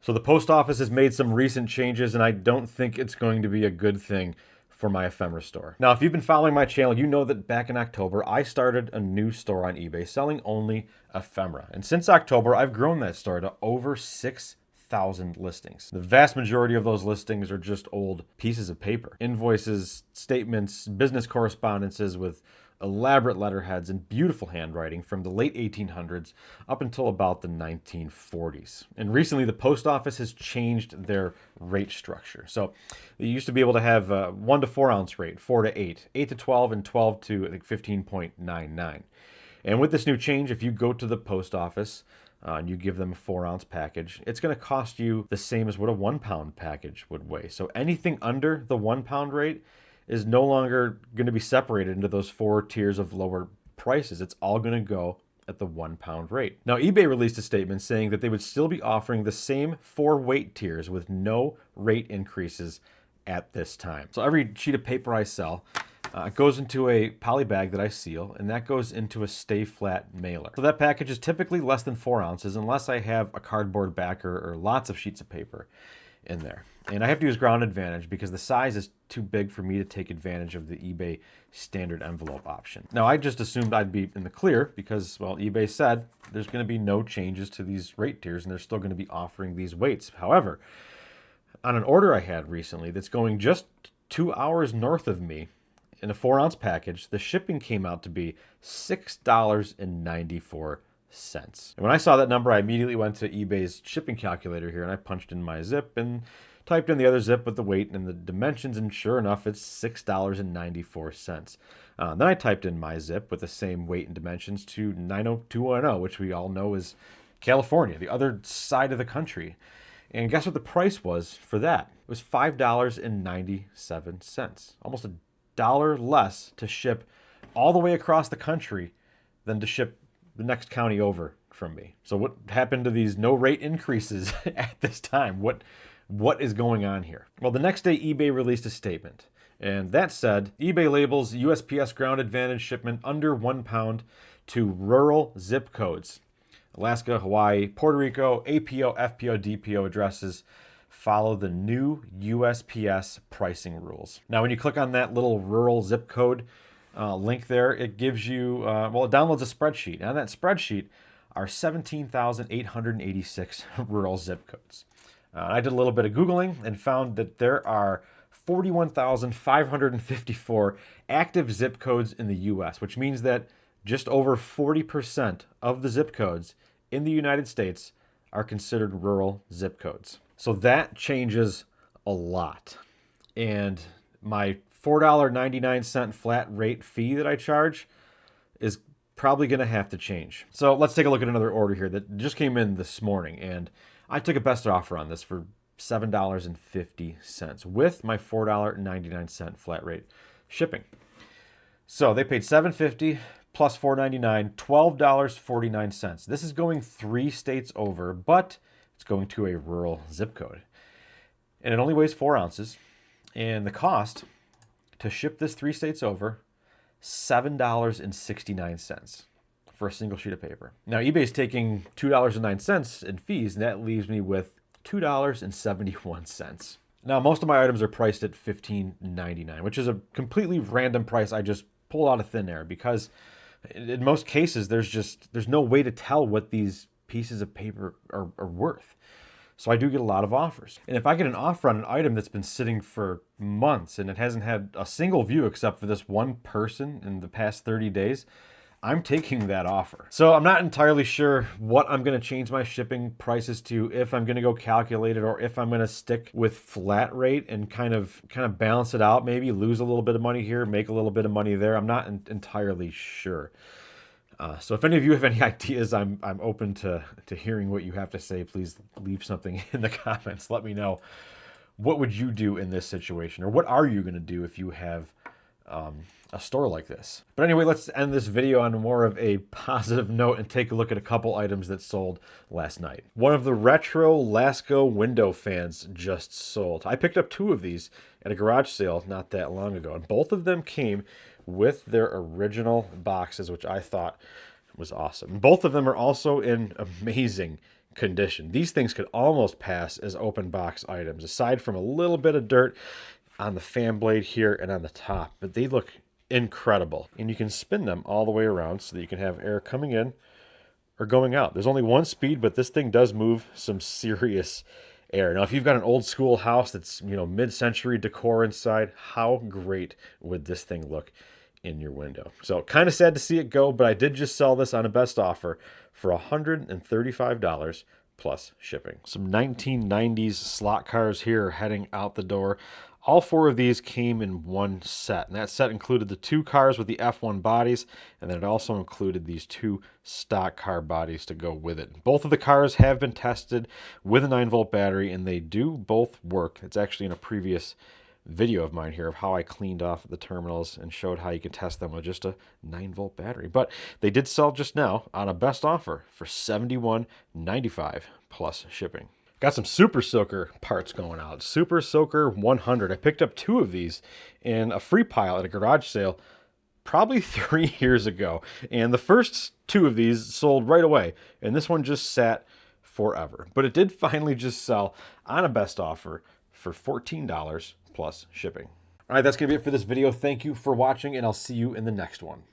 So the post office has made some recent changes, and I don't think it's going to be a good thing for my ephemera store. Now, if you've been following my channel, you know that back in October, I started a new store on eBay selling only ephemera. And since October, I've grown that store to over 6,000 listings. The vast majority of those listings are just old pieces of paper, invoices, statements, business correspondences with elaborate letterheads and beautiful handwriting from the late 1800s up until about the 1940s. And recently, the post office has changed their rate structure. So you used to be able to have a 1 to 4 ounce rate, 4 to 8, 8 to 12, and 12 to I think 15.99. And with this new change, if you go to the post office and you give them a 4 ounce package, it's going to cost you the same as what a 1 pound package would weigh. So anything under the 1 pound rate is no longer going to be separated into those 4 tiers of lower prices. It's all going to go at the 1 pound rate. Now, eBay released a statement saying that they would still be offering the same 4 weight tiers with no rate increases at this time. So every sheet of paper I sell goes into a poly bag that I seal, and that goes into a stay flat mailer. So that package is typically less than 4 ounces unless I have a cardboard backer or lots of sheets of paper in there. And I have to use Ground Advantage because the size is too big for me to take advantage of the eBay standard envelope option. Now, I just assumed I'd be in the clear because, well, eBay said there's going to be no changes to these rate tiers and they're still going to be offering these weights. However, on an order I had recently that's going just 2 hours north of me in a 4 ounce package, the shipping came out to be $6.94. And when I saw that number, I immediately went to eBay's shipping calculator here and I punched in my zip and typed in the other zip with the weight and the dimensions, and sure enough, it's $6.94. Then I typed in my zip with the same weight and dimensions to 90210, which we all know is California, the other side of the country. And guess what the price was for that? It was $5.97, almost $1 less to ship all the way across the country than to ship the next county over from me. So what happened to these no rate increases at this time? What is going on here? Well, the next day eBay released a statement, and that said, eBay labels USPS Ground Advantage shipment under 1 pound to rural zip codes. Alaska, Hawaii, Puerto Rico, APO, FPO, DPO addresses follow the new USPS pricing rules. Now, when you click on that little rural zip code link there, it gives you, it downloads a spreadsheet. And on that spreadsheet are 17,886 rural zip codes. I did a little bit of Googling and found that there are 41,554 active zip codes in the U.S., which means that just over 40% of the zip codes in the United States are considered rural zip codes. So that changes a lot. And my $4.99 flat rate fee that I charge is probably going to have to change. So let's take a look at another order here that just came in this morning, and I took a best offer on this for $7.50 with my $4.99 flat rate shipping. So they paid $7.50 plus $4.99, $12.49. This is going 3 states over, but it's going to a rural zip code. And it only weighs 4 ounces. And the cost to ship this 3 states over, $7.69 for a single sheet of paper. Now, eBay's taking $2.09 in fees, and that leaves me with $2.71. Now, most of my items are priced at $15.99, which is a completely random price I just pulled out of thin air because in most cases, there's no way to tell what these pieces of paper are worth. So I do get a lot of offers. And if I get an offer on an item that's been sitting for months and it hasn't had a single view except for this one person in the past 30 days, I'm taking that offer. So I'm not entirely sure what I'm going to change my shipping prices to, if I'm going to go calculate it or if I'm going to stick with flat rate and kind of balance it out, maybe lose a little bit of money here, make a little bit of money there. I'm not entirely sure. So if any of you have any ideas, I'm open to hearing what you have to say. Please leave something in the comments. Let me know. What would you do in this situation? Or what are you going to do if you have a store like this? But anyway, let's end this video on more of a positive note and take a look at a couple items that sold last night. One of the retro Lasco window fans just sold. I picked up 2 of these at a garage sale not that long ago, and both of them came with their original boxes, which I thought was awesome. Both of them are also in amazing condition. These things could almost pass as open box items, aside from a little bit of dirt on the fan blade here and on the top, but they look incredible. And you can spin them all the way around so that you can have air coming in or going out. There's only one speed, but this thing does move some serious air. Now, if you've got an old school house that's, mid-century decor inside, how great would this thing look in your window? So kind of sad to see it go, but I did just sell this on a best offer for $135 plus shipping. Some 1990s slot cars here heading out the door. All 4 of these came in one set, and that set included the 2 cars with the F1 bodies, and then it also included these 2 stock car bodies to go with it. Both of the cars have been tested with a 9-volt battery, and they do both work. It's actually in a previous video of mine here of how I cleaned off the terminals and showed how you can test them with just a 9-volt battery. But they did sell just now on a best offer for $71.95 plus shipping. Got some Super Soaker parts going out. Super Soaker 100. I picked up 2 of these in a free pile at a garage sale probably 3 years ago. And the first 2 of these sold right away. And this one just sat forever. But it did finally just sell on a best offer for $14 plus shipping. All right, that's going to be it for this video. Thank you for watching, and I'll see you in the next one.